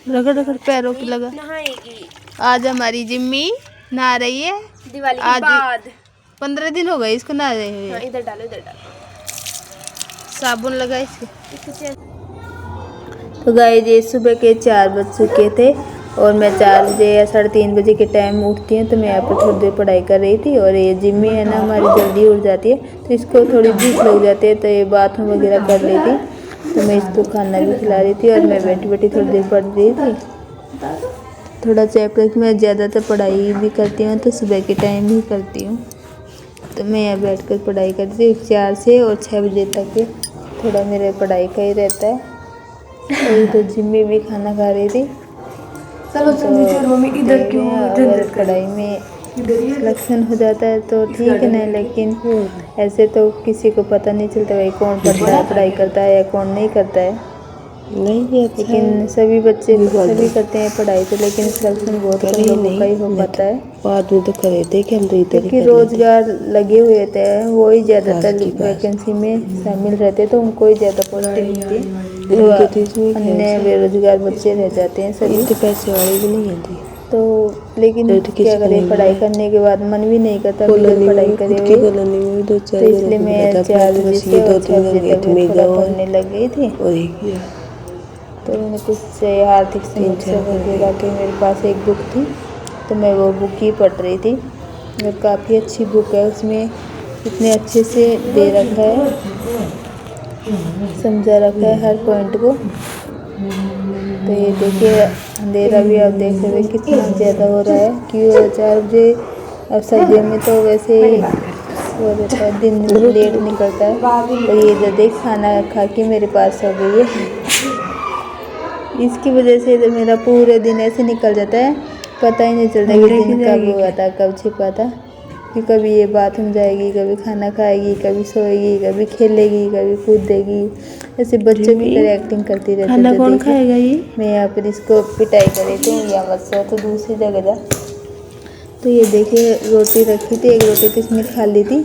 रगड़ रगड़ पैरों की लगा। नहाएगी। आज हमारी जिम्मी नहा रही है दिवाली के बाद। 15 दिन हो गए इसको नहा रहे हुए। हाँ, इधर डालो इधर डालो। साबुन लगा इसके। तो गाइस ये सुबह के 4 बज चुके थे और मैं 4 बजे या 3:30 बजे के टाइम उठती हूँ। तो मैं यहाँ पर थोड़ी देर पढ़ाई कर रही थी। और ये जिम्मी है ना हमारी जल्दी उठ जाती है तो इसको थोड़ी भूख लग जाती है, तो ये बाथरूम वगैरह कर रही थी। तो मैं इसको खाना भी खिला रही थी और मैं बैठी बैठी थोड़ी देर पढ़ रही थी। थोड़ा चैप्टर मैं ज़्यादातर पढ़ाई भी करती हूँ तो सुबह के टाइम ही करती हूँ। तो मैं यहाँ बैठ कर पढ़ाई करती हूँ 4 से और 6 बजे तक थोड़ा मेरे पढ़ाई का ही रहता है। और तो जिम्मी भी खाना खा रही थी। तो अगर पढ़ाई में सिलेक्शन हो जाता है तो ठीक है ना, लेकिन ऐसे तो किसी को पता नहीं चलता भाई कौन पढ़ता है, पढ़ाई करता है या कौन नहीं करता है। नहीं अच्छा लेकिन सभी बच्चे सभी करते हैं पढ़ाई तो, लेकिन सिलेक्शन बहुत कम लोगों का ही हो पाता है। बाद में तो करे थे क्योंकि रोजगार लगे हुए थे वो ही ज़्यादातर वैकेंसी में शामिल रहते तो उनको ही ज़्यादा पोस्टिंग मिलती है। अन्य बेरोजगार बच्चे रह जाते हैं सभी। इतने पैसे वाले भी नहीं आती तो, लेकिन क्या करें पढ़ाई करने के बाद मन भी नहीं करता पढ़ाई करे हुए। तो इसलिए मैं 4 बजे से और 6 बजे तक थोड़ा पढ़ने लग गई थी। तो मैंने कुछ आर्थिक समस्या वगैरह की मेरे पास एक बुक थी तो मैं वो बुक ही पढ़ रही थी। और काफ़ी अच्छी बुक है, उसमें इतने अच्छे से दे रखा है, समझा रखा है हर पॉइंट को। तो ये देखिए अंधेरा भी आप देख रहे हैं कितना ज़्यादा हो रहा है क्यों 4 बजे। अब सर्दियों में तो वैसे ही हो जाता है, दिन लेट निकलता है। और ये जो देख खाना खा के मेरे पास हो गई है। इसकी वजह से तो मेरा पूरे दिन ऐसे निकल जाता है, पता ही नहीं चलता कि दिन कब हुआ था कब छिपा था। कि कभी ये बाथरूम जाएगी, कभी खाना खाएगी, कभी सोएगी, कभी खेलेगी, कभी कूदेगी, ऐसे बच्चों की तरह एक्टिंग करती रहती है। खाना कौन खाएगा ये? मैं यहाँ पर इसको पिटाई कर रही थी या मत सो तो दूसरी जगह जा। तो ये देखिए रोटी रखी थी, एक रोटी तो इसमें खा ली थी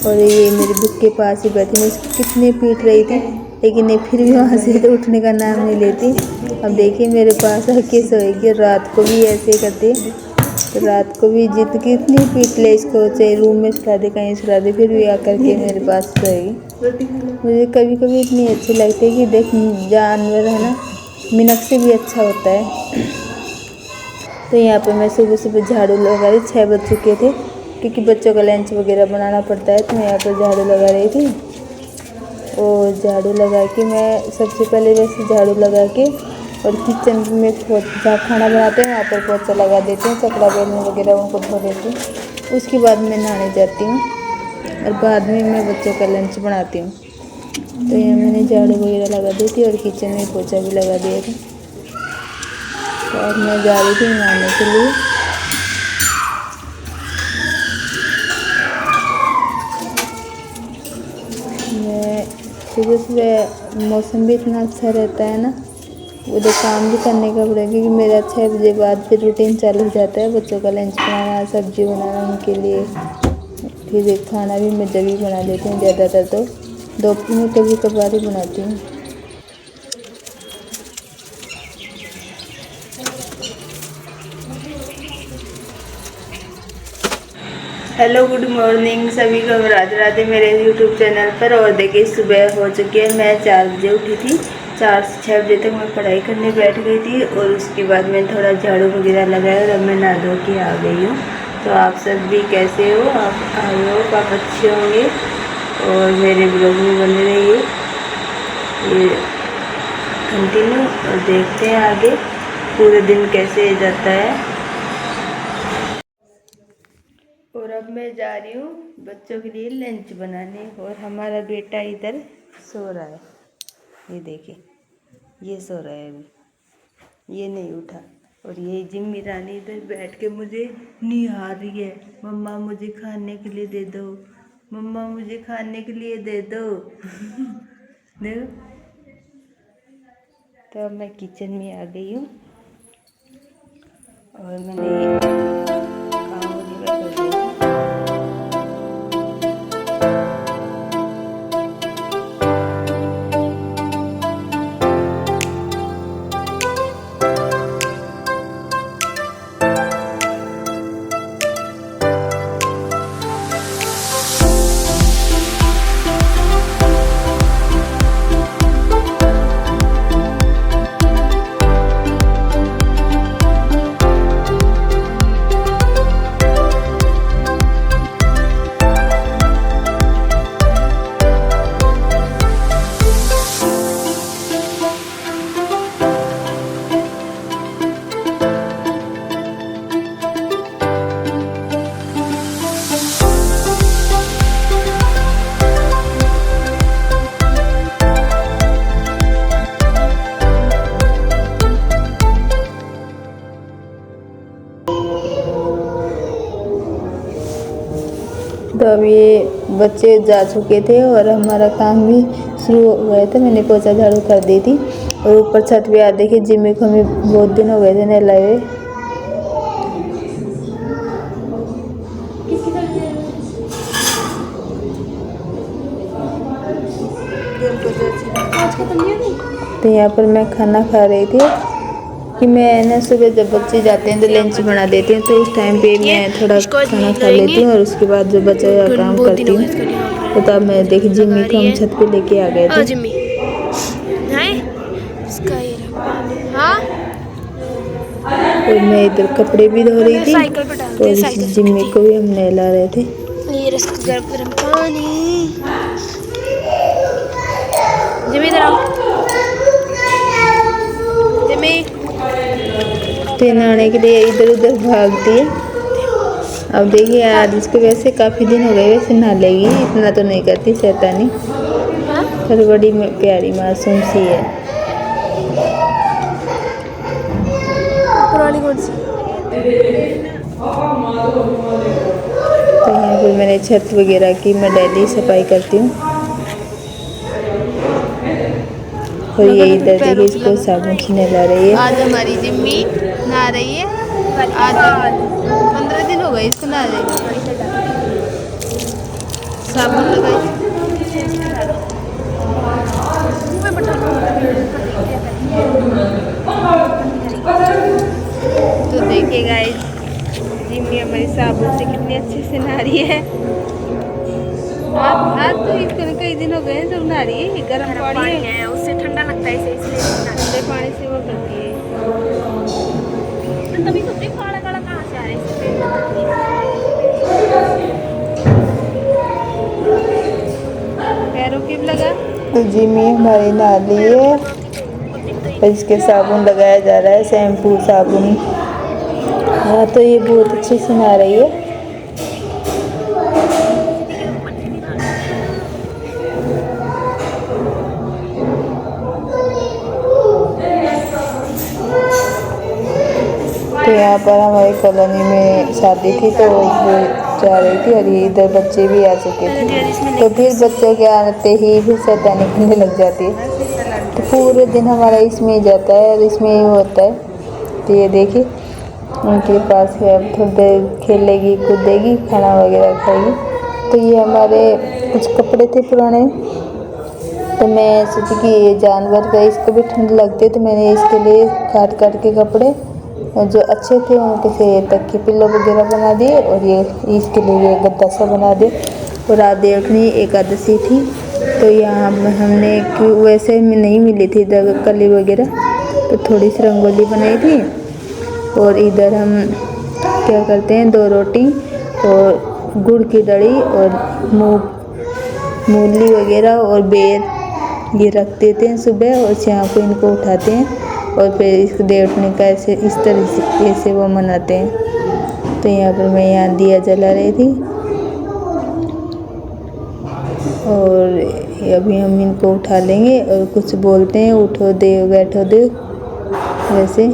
और ये मेरी बुक के पास ही बैठी, मैं इसको कितनी पीट रही थी लेकिन ये फिर भी वहाँ से तो उठने का नाम नहीं लेती। अब देखिए मेरे पास आके सोएगी, रात को भी ऐसे करती है। तो रात को भी कितनी पीट ले इसको, चाहे रूम में सुला दे कहीं सुला दे फिर भी आकर के मेरे पास सोएगी। मुझे कभी कभी इतनी अच्छी लगती है कि देख जानवर है ना मिनक से भी अच्छा होता है। तो यहाँ पे मैं सुबह सुबह झाड़ू लगा रही, 6 बज चुके थे क्योंकि बच्चों का लंच वगैरह बनाना पड़ता है। तो मैं यहाँ पर झाड़ू लगा रही थी और झाड़ू लगा के मैं सबसे पहले वैसे झाड़ू लगा के और किचन में जहाँ खाना बनाते हैं वहाँ पर पोछा लगा देती हूँ, कपड़ा बेलने वगैरह उनको धो देती हूँ। उसके बाद मैं नहाने जाती हूँ और बाद में मैं बच्चों का लंच बनाती हूँ। तो यहाँ मैंने झाड़ू वगैरह लगा दी थी और किचन में पोछा भी लगा दिया था। तो अब मैं जा रही थी नहाने के लिए। मैं सुबह सुबह मौसम भी इतना अच्छा रहता है ना, उधर काम भी करने का पड़ेगा क्योंकि मेरा 6 बजे बाद फिर रूटीन चालू हो जाता है। बच्चों का लंच बनाना, सब्जी बनाना उनके लिए, फिर खाना भी मैं जब ही बना देती हूँ, ज़्यादातर तो दोपहर में कभी कभार ही बनाती हूँ। हेलो गुड मॉर्निंग सभी को, राधे राधे मेरे यूट्यूब चैनल पर। और देखिए सुबह हो चुकी है, मैं 4 बजे उठी थी, 4 से 6 बजे तक मैं पढ़ाई करने बैठ गई थी। और उसके बाद मैं थोड़ा झाड़ू वगैरह लगाया और अब मैं नहा धो के आ गई हूँ। तो आप सब भी कैसे हो? आप आई होप आप अच्छे होंगे और मेरे ब्लॉग में बने रहिए ये कंटिन्यू। और देखते हैं आगे पूरे दिन कैसे जाता है। और अब मैं जा रही हूँ बच्चों के लिए लंच बनाने और हमारा बेटा इधर सो रहा है। ये देखिए ये सो रहा है अभी, ये नहीं उठा। और ये जिम्मी रानी इधर बैठ के मुझे निहार रही है, मम्मा मुझे खाने के लिए दे दो, मम्मा मुझे खाने के लिए दे दो। देखो तो अब मैं किचन में आ गई हूँ और मैंने काम वगैरह कर दिया। तो अब ये बच्चे जा चुके थे और हमारा काम भी शुरू हो गया था। मैंने पोछा झाड़ू कर दी थी और ऊपर छत पे आ देखिए जिम्मी को हमें बहुत दिन हो गए थे नहलाए हुए। तो यहाँ पर मैं खाना खा रही थी कि मैं ना सुबह जब बच्चे जाते हैं तो लंच बना देती हूँ, तो उस टाइम पे मैं थोड़ा खाना खा लेती हूँ और उसके बाद जो बचा हुआ काम करती हूँ। तो तब मैं देखी जिम्मी को हम छत पे लेके आ गए थे। जिम्मी हाँ और मैं इधर कपड़े भी धो रही थी और इस जिम्मी को भी हम नहला रहे थे। ये रस्क गरम गरम पानी। जिम्मी इधर आओ। जिम्मी तो नहाने के लिए इधर उधर भागती है। अब देखिए आज इसको वैसे काफ़ी दिन हो गए, वैसे नहा लेगी, इतना तो नहीं करती शैतानी, पर बड़ी प्यारी मासूम सी है। पुरानी कौन सी? तो यहाँ पर मैंने छत वगैरह की मैं डेली सफाई करती हूँ। और ये इधर देखिए इसको साबुन से नहला रही है। आज हमारी जिम्मी नहा रही है। आज 15 दिन हो गए इसको नहा रही है। साबुन लगाई। तो देखिए गाइस जिम्मी हमारी साबुन से कितनी अच्छे से नहा रही है। आज तो इसको कई दिन हो गए हैं जब नहा रही है। गर्म पानी है, उससे ठंडा लगता है, इसलिए ठंडे पानी से वो करती है। तभी तो काला काला कहाँ से आ रहा है? पैरों की भी लगा। तो जिम्मी हमारी नहा ली है और इसके साबुन लगाया जा रहा है, शैम्पू साबुन। हाँ तो ये बहुत अच्छे से नहा रही है। तो यहाँ पर हमारी कॉलोनी में शादी थी तो वो जा रही थी और ये इधर बच्चे भी आ चुके थे। तो फिर बच्चों के आते ही फिर शैतानी करने लग जाती है। तो पूरे दिन हमारा इसमें ही जाता है और इसमें ही होता है। तो ये देखिए उनके पास है, अब थोड़ी देर खेलेगी कूदेगी, खाना वगैरह खाएगी। तो ये हमारे कुछ कपड़े थे पुराने, तो मैं सोची कि ये जानवर का इसको भी ठंड लगती है, तो मैंने इसके लिए काट के कपड़े जो अच्छे थे उनके से तकिए पिल्लो वगैरह बना दिए और ये इसके लिए ये गद्दा सा बना दिए। और रात देखनी एकादशी थी तो यहाँ हमने वैसे में नहीं मिली थी कली वगैरह, तो थोड़ी सी रंगोली बनाई थी। और इधर हम क्या करते हैं, 2 रोटी और गुड़ की डली और मूली वगैरह और बेर ये रख देते हैं सुबह और शाम को इनको उठाते हैं और फिर इसको देवटने का इस तरह से वो मनाते हैं। तो यहाँ पर मैं यहाँ दिया जला रही थी और अभी हम इनको उठा लेंगे और कुछ बोलते हैं, उठो दे बैठो दे, वैसे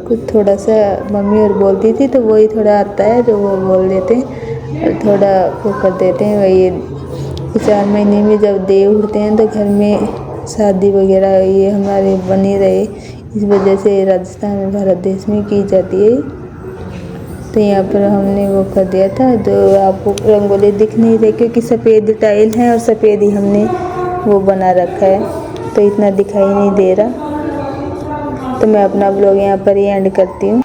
कुछ थोड़ा सा मम्मी और बोलती थी तो वही थोड़ा आता है जो वो बोल देते हैं और थोड़ा वो कर देते हैं। वही 4 महीने में जब देव उठते हैं तो घर में शादी वगैरह ये हमारे बनी रहे, इस वजह से राजस्थान में भारत देश में की जाती है। तो यहाँ पर हमने वो कर दिया था, जो आपको रंगोली दिख नहीं रही क्योंकि सफ़ेद टाइल है और सफ़ेद ही हमने वो बना रखा है तो इतना दिखाई नहीं दे रहा। तो मैं अपना ब्लॉग यहाँ पर ही एंड करती हूँ।